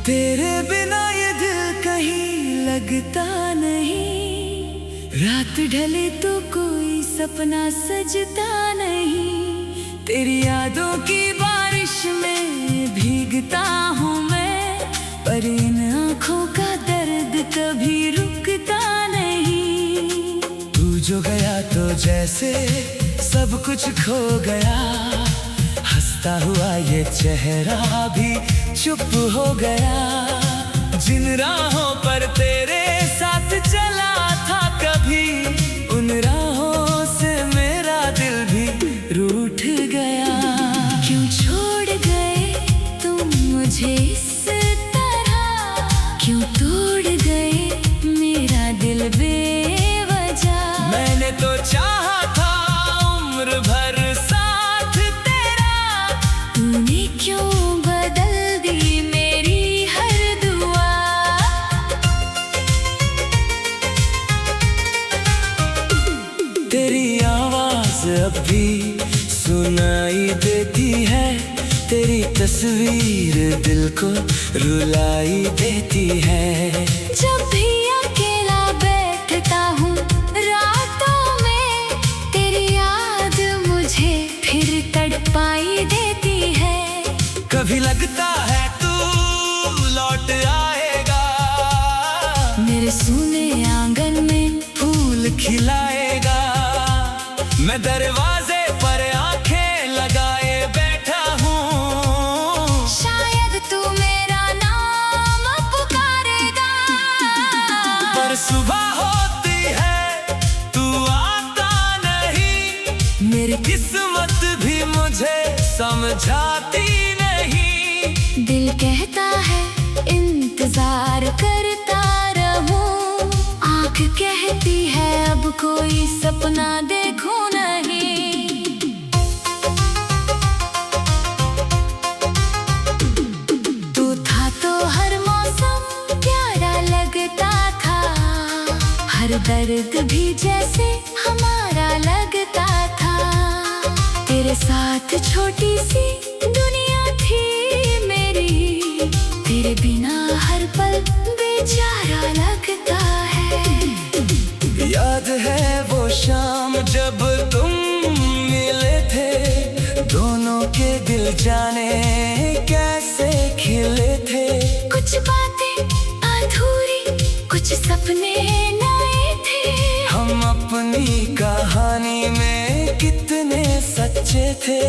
तेरे बिना ये दिल कहीं लगता नहीं, रात ढले तो कोई सपना सजता नहीं। तेरी यादों की बारिश में भीगता हूँ मैं, पर इन आँखों का दर्द कभी रुकता नहीं। तू जो गया तो जैसे सब कुछ खो गया, हंसता हुआ ये चेहरा भी चुप हो गया। जिन राहों पर तेरे साथ चला था कभी, उन राहों से मेरा दिल भी रूठ गया। क्यों छोड़ गए तुम मुझे इस तरह, क्यों तोड़ गए मेरा दिल बेवजह। मैंने तो चाहा था उम्र भर साथ तेरा, तूने क्यों बदल दी मेरी हर दुआ। तेरी आवाज अब भी सुनाई देती है, तेरी तस्वीर दिल को रुलाई देती है। जब भी अकेला बैठता हूँ रातों में, तेरी याद मुझे फिर तड़पाई देती है। कभी लगता है तू लौट आएगा, मेरे सूने आंगन में फूल खिलाएगा। मैं दरवाजे पर आंखें लगाए बैठा हूँ, शायद तू मेरा नाम पुकारेगा। पर सुबह होती है तू आता नहीं, मेरी किस्मत भी मुझे समझाती नहीं। दिल कहता है इंतजार करता रहूं, आँख कहती है अब कोई सपना देखूं नहीं। तू था तो हर मौसम प्यारा लगता था, हर दर्द भी जैसे हमारा लगता था। तेरे साथ छोटी सी दुनिया थी मेरी, तेरे बिना हर पल बेचारा लगता है। याद है वो शाम जब तुम मिले थे, दोनों के दिल जाने कैसे खिले थे। कुछ बातें अधूरी, कुछ सपने नए थे, हम अपनी कहानी में कितने सच्चे थे।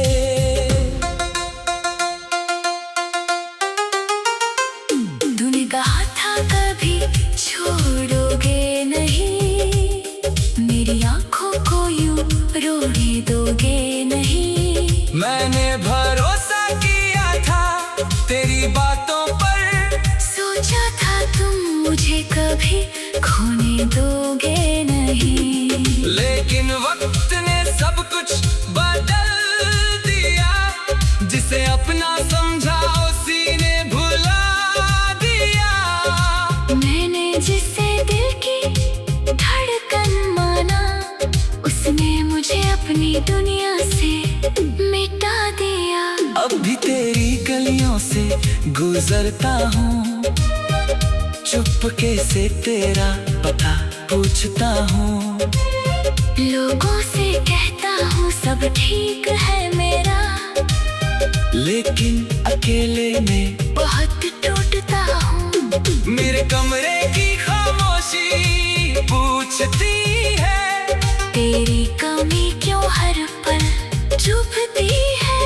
तूने कहा था कभी छोड़ोगे नहीं, मेरी आंखों को यूं रोने दोगे नहीं। मैंने भरोसा किया था तेरी बातों पर, सोचा था तुम मुझे कभी खोने दोगे नहीं। लेकिन वक्त ने सब कुछ बदल दिया, जिसे अपना समझा उसी ने भुला दिया। मैंने जिसे दिल की धड़कन माना, उसने मुझे अपनी दुनिया से मिटा दिया। अब भी तेरी गलियों से गुजरता हूँ, चुपके से तेरा पता पूछता हूँ। लोगों से कहता हूँ सब ठीक है मेरा, लेकिन अकेले में बहुत टूटता हूँ। मेरे कमरे की खामोशी पूछती है, तेरी कमी क्यों हर पल चुभती है।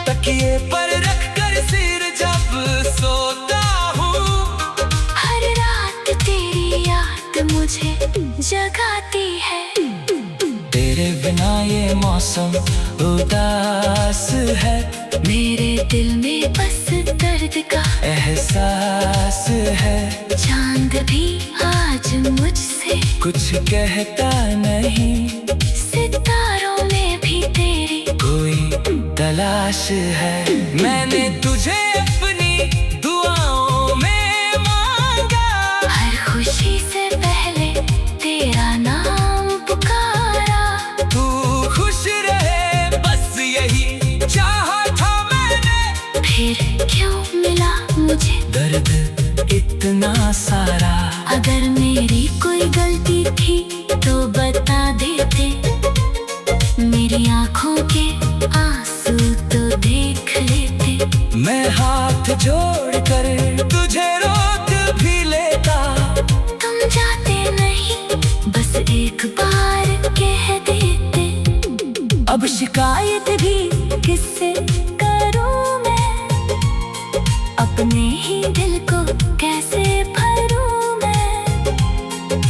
तकिए पर रख कर सिर जब सोता हूँ, हर रात तेरी याद मुझे जगाती है। तेरे बिना ये मौसम उदास है, मेरे दिल में बस दर्द का एहसास है। चांद भी आज मुझसे कुछ कहता नहीं, सितारों में भी तेरी कोई तलाश है। मैंने तुझे अपनी दुआओं में मांगा, हर खुशी से पहले तेरा नाम पुकारा। तू खुश रहे बस यही चाहा था मैंने, फिर फिर क्यों मिला मुझे दर्द इतना सारा। अगर मेरी कोई गलती थी तो बता देते, मेरी आंखों के आंसू तो देख लेते। मैं हाथ जोड़कर तुझे रोक भी लेता। तुम जाते नहीं, बस एक बार कह देते। अब शिकायत भी किससे करूं मैं, अपने ही दिल को कैसे भरूं मैं,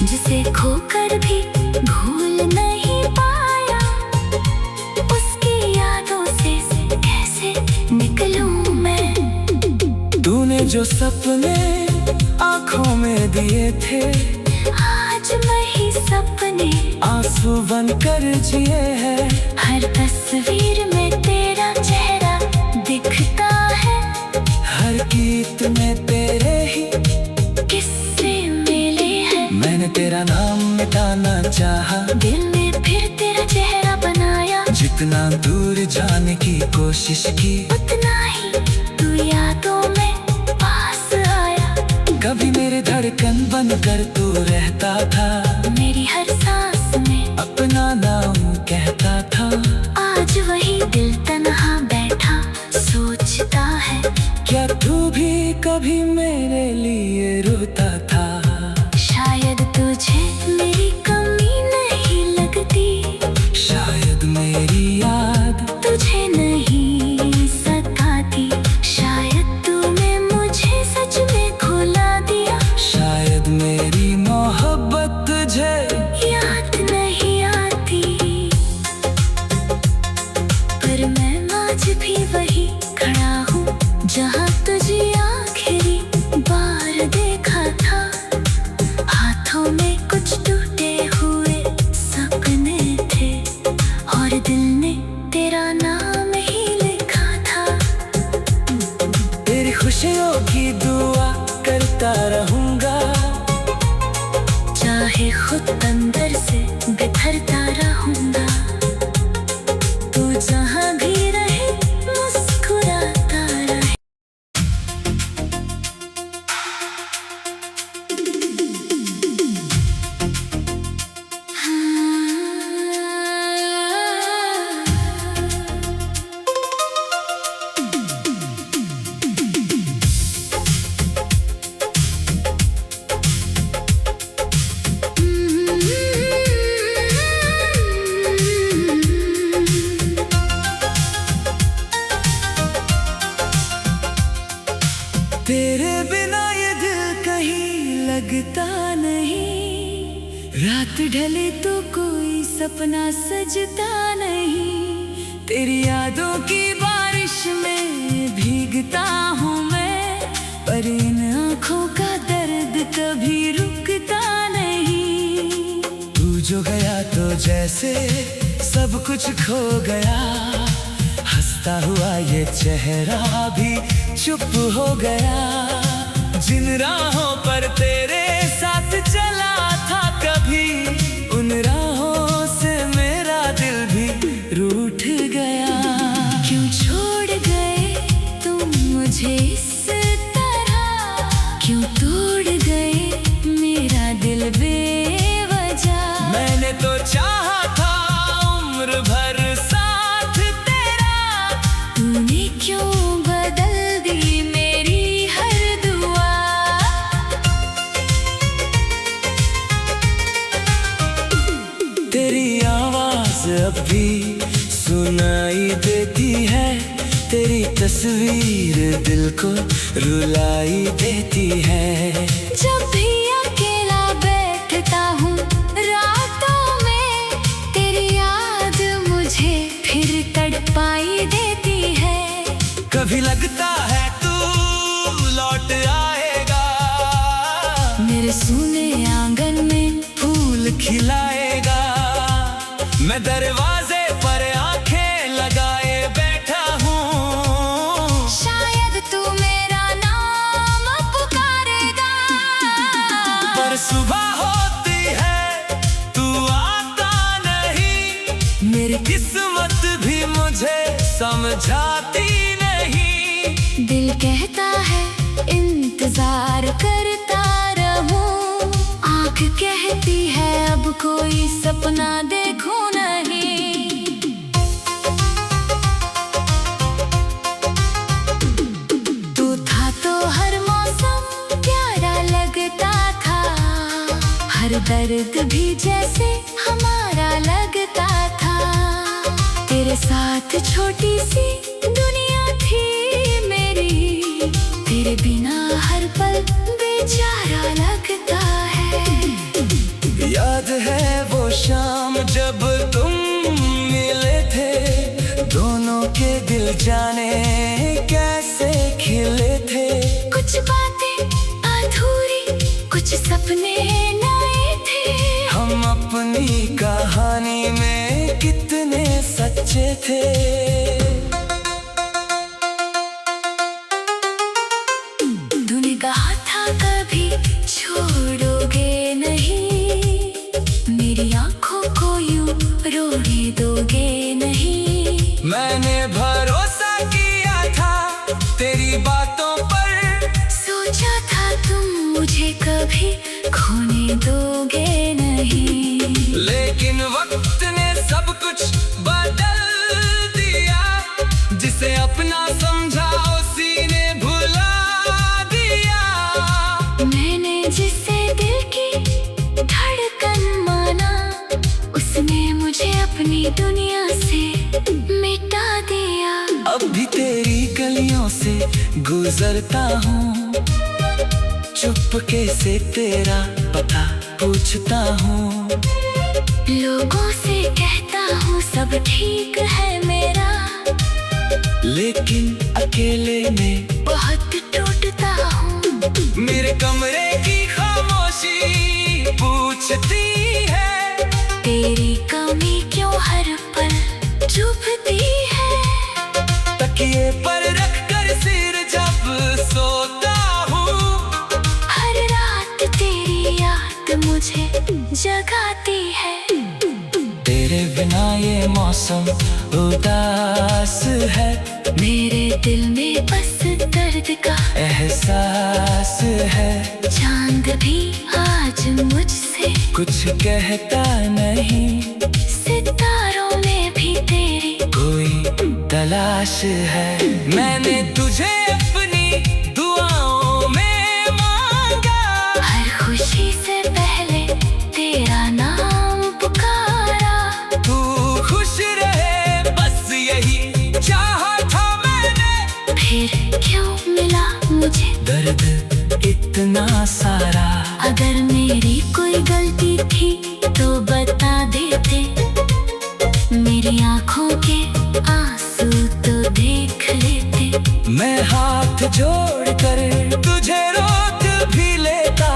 जिसे खोकर भी भूल नहीं पाया, उसकी यादों से कैसे निकलूं मैं। तूने जो सपने आँखों में दिए थे, आज वही सपने आंसू बनकर जिए हैं। हर तस्वीर में तेरा चेहरा दिखता है, हर गीत में तेरे ही किस्से मिले हैं। मैंने तेरा नाम मिटाना चाहा, दिल में फिर तेरा चेहरा बनाया। जितना दूर जाने की कोशिश की, उतना ही तू यादों में पास आया। कभी मेरे धड़कन बनकर तू रहता था, मेरी हर सांस में अपना नाम कहता था। आज वही दिल तन्हा बैठा सोचता है, क्या तू भी कभी मेरे लिए रोता था। शायद तुझे मेरी कमी नहीं लगती, शायद मेरी याद तुझे नहीं सताती। शायद तूने मुझे सच में भुला दिया, शायद मेरी मोहब्बत तुझे याद नहीं आती। पर मैं आज भी वही खड़ा हूँ, जहाँ तुझे आखिरी बार देखा था। हाथों में कुछ टूटे हुए सपने थे, और दिल ने तेरा नाम ही लिखा था। तेरी खुशियों की दुआ करता रहूंगा, चाहे खुद अंदर से बिखरता रहूंगा। तू जहाँ भी रहे मुस्कुराता रहे। तेरे बिना ये दिल कहीं लगता नहीं। रात ढले तो कोई सपना सजता नहीं। तेरी यादों की बारिश में भीगता हूँ मैं, पर इन आँखों का दर्द कभी रुकता नहीं। तू जो गया तो जैसे सब कुछ खो गया, हंसता हुआ ये चेहरा भी चुप हो गया। जिन राहों पर तेरे साथ चला था कभी, उन राहों से मेरा दिल भी रूठ गया। क्यों छोड़ गए तुम मुझे इस तरह, क्यों तोड़ गए मेरा दिल बेवजह। मैंने तो चाहा था उम्र भर साथ तेरा, तूने क्यों बदल दी मेरी हर दुआ। तेरी आवाज अब भी सुनाई देती है, तेरी तस्वीर दिल को रुलाई देती है। जब भी अकेला बैठता हूँ रातों में, तेरी याद मुझे फिर तड़पाई देती है। कभी लगता है तू लौट आएगा, मेरे सूने आंगन में फूल खिलाएगा। मैं दरवाजे पर आंखें लगाए बैठा हूँ, शायद तू मेरा नाम पुकारेगा। पर सुबह होती है तू आता नहीं, मेरी किस्मत भी मुझे समझाती नहीं। दिल कहता है इंतजार करता रहूं, आँख कहती है अब कोई सपना देखूं नहीं। तू था तो हर मौसम प्यारा लगता था, हर दर्द भी जैसे हमारा लगता था। तेरे साथ छोटी सी दुनिया थी मेरी, तेरे बिना हर पल बेचारा लगता है। याद है वो शाम जब तुम मिले थे, दोनों के दिल जाने कैसे खिले थे। कुछ बातें अधूरी, कुछ सपने नए थे, हम अपनी कहानी में कितने सच्चे थे। तूने कहा था कभी छोड़ोगे नहीं, मेरी आंखों को यूं रोने दोगे नहीं। मैंने भरोसा किया था तेरी बातों पर, सोचा था तुम मुझे कभी खोने दोगे नहीं। लेकिन वक्त ने सब कुछ बदल दिया, जिसे अपना समझा उसी ने भुला दिया। मैंने जिसे दिल की धड़कन माना, उसने मुझे अपनी दुनिया से मिटा दिया। अब भी तेरी गलियों से गुजरता हूँ, चुपके से तेरा पता पूछता हूँ। लोगों से कहता हूँ सब ठीक है मेरा, लेकिन अकेले में बहुत टूटता हूँ। मेरे कमरे की खामोशी पूछती है, तेरी कमी क्यों हर पल चुभती है। तकिए पर रख कर सिर जब सोता हूँ, हर रात तेरी याद मुझे जगाती है। तेरे बिना ये मौसम उदास है, मेरे दिल में बस दर्द का एहसास है। चांद भी आज मुझसे कुछ कहता नहीं, सितारों में भी तेरी कोई तलाश है। मैंने तुझे अपनी दुआओं में मांगा, हर खुशी से पहले तेरा नाम पुकारा। तू खुश रहे बस यही चाहा था मैंने, फिर क्यों मिला मुझे दर्द इतना सारा। अगर मेरी कोई गलती थी तो बता देते, मेरी आंखों के आंसू तो देख लेते। मैं हाथ जोड़कर तुझे रोक भी लेता,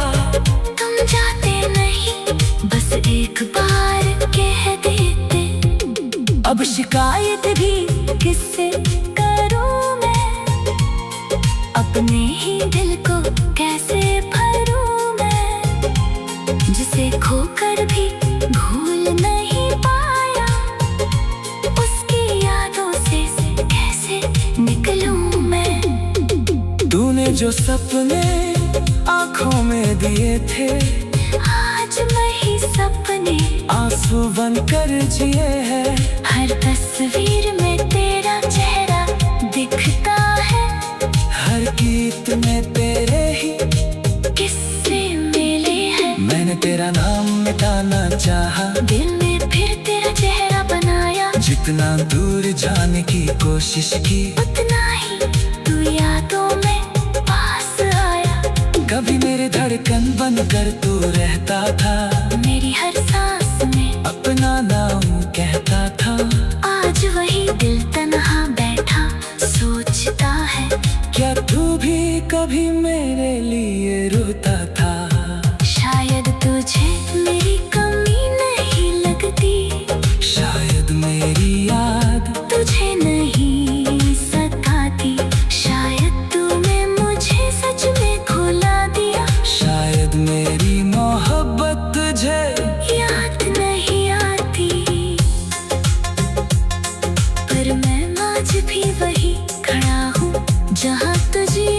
तुम जाते नहीं बस एक बार कह देते। अब शिकायत भी किससे करूं मैं, अपने ही दिल को कैसे भरूं मैं, जिसे खोकर भी भूल नहीं पाया, उसकी यादों से कैसे निकलूं मैं। तूने जो सपने आँखों में दिए थे, आज वही सपने आंसू बनकर जिए हैं। हर तस्वीर में तेरा चेहरा दिखता है, हर गीत में तेरे ही किस्से मिले हैं। मैंने तेरा नाम मिटाना चाहा, दिल में फिर तेरा चेहरा बनाया। जितना दूर जाने की कोशिश की, उतना ही तू यादों में पास आया। कभी मेरे धड़कन बनकर तू रहता था, मेरी हर सांस में अपना नाम कहता था। आज वही दिल तन्हा बैठा सोचता है, क्या तू भी कभी मेरे लिए रोता था। शायद तुझे मेरी कमी नहीं लगती, शायद मेरी याद तुझे नहीं सताती। शायद तूने मुझे सच में भुला दिया, शायद मेरी मोहब्बत तुझे याद नहीं आती। पर मैं आज भी वही खड़ा हूँ जहाँ तुझे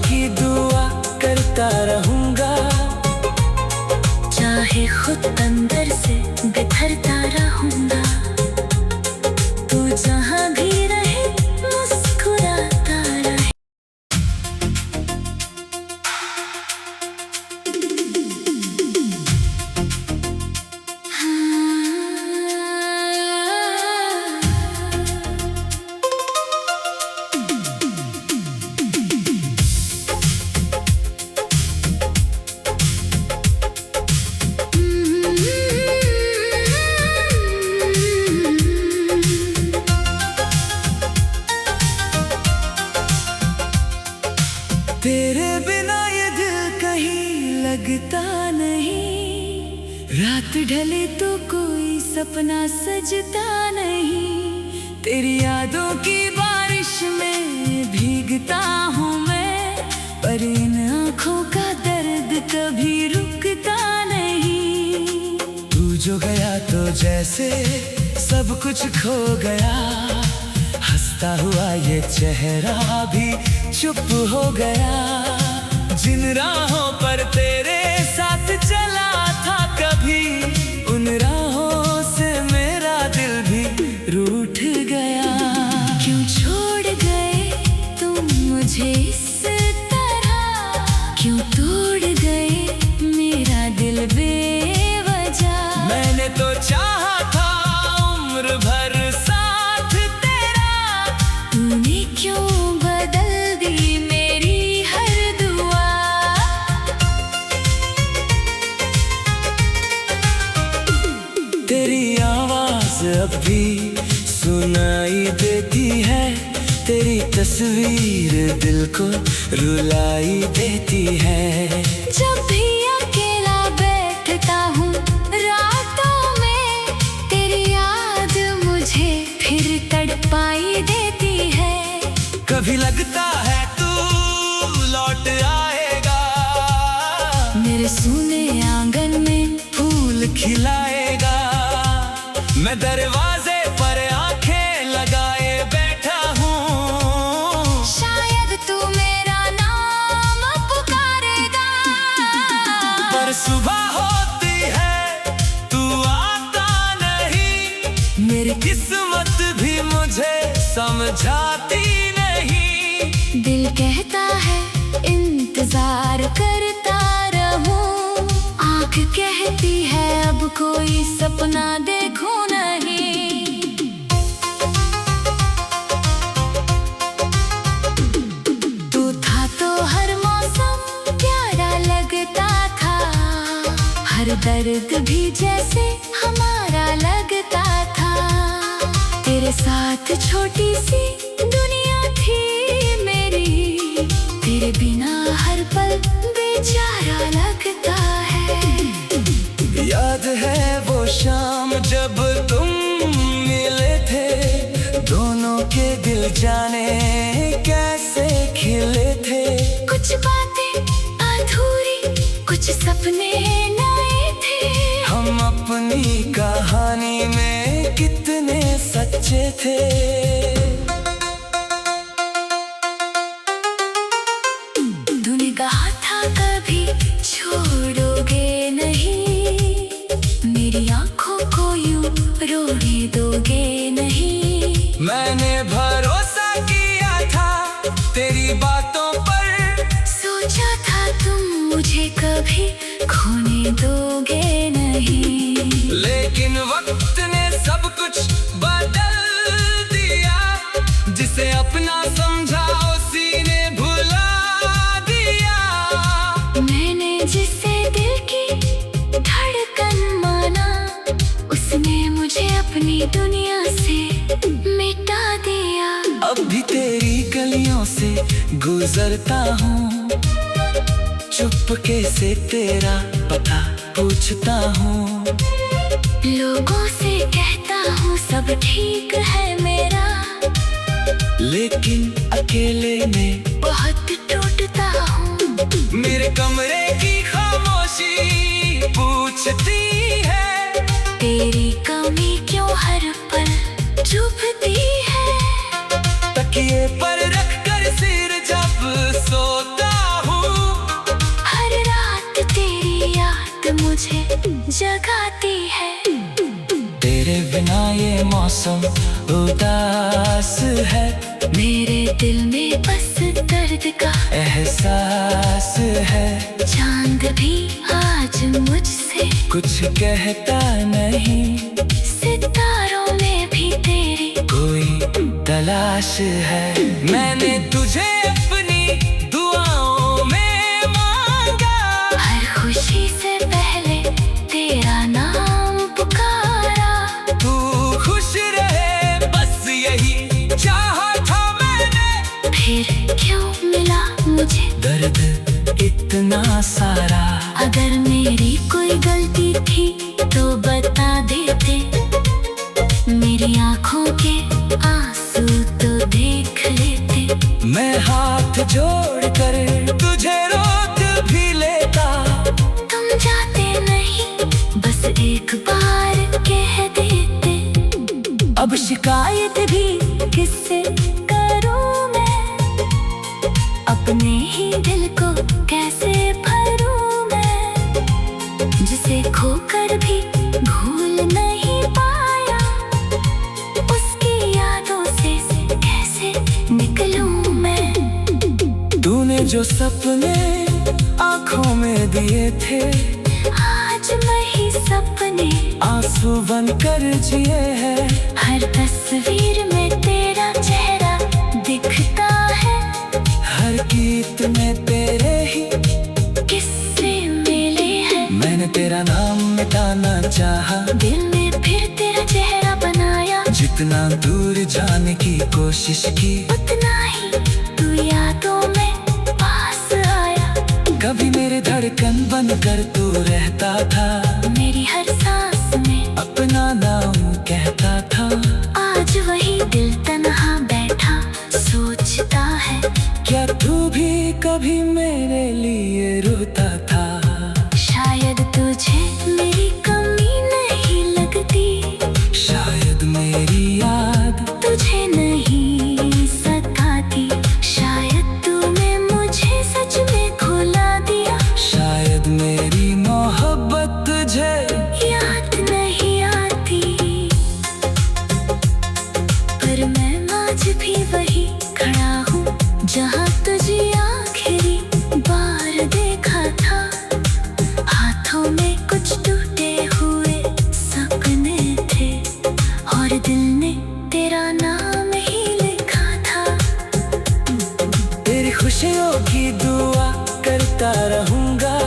की दुआ करता रहूंगा, चाहे खुद अंदर से बिखरता रहूंगा। तू जहां भी रहे मुस्कुराता रहे। तेरे बिना ये दिल कहीं लगता नहीं, रात ढले तो कोई सपना सजता नहीं। तेरी यादों की बारिश में भीगता हूँ मैं, पर इन आँखों का दर्द कभी रुकता नहीं। तू जो गया तो जैसे सब कुछ खो गया, हंसता हुआ ये चेहरा भी चुप हो गया। जिन राहों पर तेरे साथ चला था कभी, उन राहों से मेरा दिल भी रूठ गया। क्यों छोड़ गए तुम मुझे इस तरह, क्यों तोड़ गए मेरा दिल बेवजह। मैंने तो चाहा था उम्र भर साथ तेरा, तूने क्यों बदल दी मेरी हर दुआ। तेरी आवाज अब भी सुनाई देती है, तेरी तस्वीर दिल को रुलाई देती है। जब भी अकेला बैठता हूँ रातों में, तेरी याद मुझे फिर तड़पाई देती है। कभी लगता है तू लौट आएगा, मेरे सूने आंगन में फूल खिलाएगा। मैं दरवाजे पर आंखें लगाए बैठा हूँ, शायद तू मेरा नाम पुकारेगा। पर सुबह होती है तू आता नहीं, मेरी किस्मत भी मुझे समझाती नहीं। दिल कहता है इंतजार करता रहूं, आँख कहती है अब कोई सपना देखूं नहीं। तू था तो हर मौसम प्यारा लगता था, हर दर्द भी जैसे हमारा लगता था। तेरे साथ छोटी सी दुनिया थी मेरी, तेरे बिना हर पल बेचारा लगता है। याद है वो शाम जब तुम मिले थे, दोनों के दिल जाने कैसे खिले थे। कुछ बातें अधूरी, कुछ सपने नए थे। हम अपनी कहानी में कितने सच्चे थे। तूने कहा था कभी छोड़ोगे नहीं, मेरी आंखों को यूं रोने दोगे नहीं। मैंने भरोसा किया था तेरी बातों पर, सोचा था तुम मुझे कभी खोने दोगे नहीं। लेकिन वक्त ने सब कुछ बदल दिया, जिसे अपना समझा उसी ने भुला दिया। मैंने जिसे दिल की धड़कन माना, उसने मुझे अपनी दुनिया से मिटा दिया। अब भी तेरी गलियों से गुजरता हूँ, चुपके से तेरा पता पूछता हूँ। लोगों से कहता हूँ सब ठीक है मेरा, लेकिन अकेले में बहुत टूटता हूँ। मेरे कमरे की खामोशी पूछती है, तेरी कमी क्यों हर पल चुभती है। तकिए पर रख कर सिर जब सोता मुझे जगाती है। तेरे बिना ये मौसम उदास है, मेरे दिल में बस दर्द का एहसास है। चांद भी आज मुझसे कुछ कहता नहीं, सितारों में भी तेरी कोई तलाश है। मैंने तुझे अपनी दुआओं में मांगा, हर खुशी से पहले तेरा नाम पुकारा। तू खुश रहे बस यही चाहा था मैंने। फिर क्यों मिला मुझे दर्द इतना सारा, अगर मेरी कोई गलती थी तो बता देते। मेरी आंखों के आंसू तो देख लेते। मैं हाथ जोड़कर तुझे रोक भी लेता। तुम जाते नहीं, बस एक बार कह देते। अब शिकायत भी किससे करूं मैं, अपने ही दिल को कैसे भरूं मैं, जिसे खोकर भी भूल नहीं पाया। उसकी यादों से कैसे निकलूं मैं। तूने जो सपने आंखों में दिए थे, आज वही सपने आंसू बनकर जिए हैं। हर तस्वीर में तेरा चेहरा दिखता है, हर गीत में तेरे ही किस्से मिले हैं। मैंने तेरा नाम मिटाना चाहा, दिल में फिर तेरा चेहरा बनाया। जितना दूर जाने की कोशिश की, उतना ही तू यादों में पास आया। कभी मेरे धड़कन बनकर तू रहता था, मेरी हर सांस में अपना नाम कहता था। आज वही दिल तन्हा बैठा सोचता है, क्या तू भी कभी मेरे लिए रोता था। शायद तुझे मेरी कमी नहीं लगती, शायद मेरी याद तुझे नहीं सताती। शायद तूने मुझे सच में भुला दिया, शायद मेरी मोहब्बत तुझे याद नहीं आती। पर मैं आज भी वही खड़ा हूँ जहाँ तुझे आखिरी बार देखा था। हाथों में कुछ टूटे हुए सपने थे, और दिल ने तेरा नाम ही लिखा था। तेरी खुशियों की दुआ करता रहूंगा,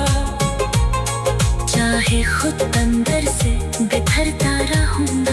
चाहे खुद अंदर से बिखरता रहूंगा।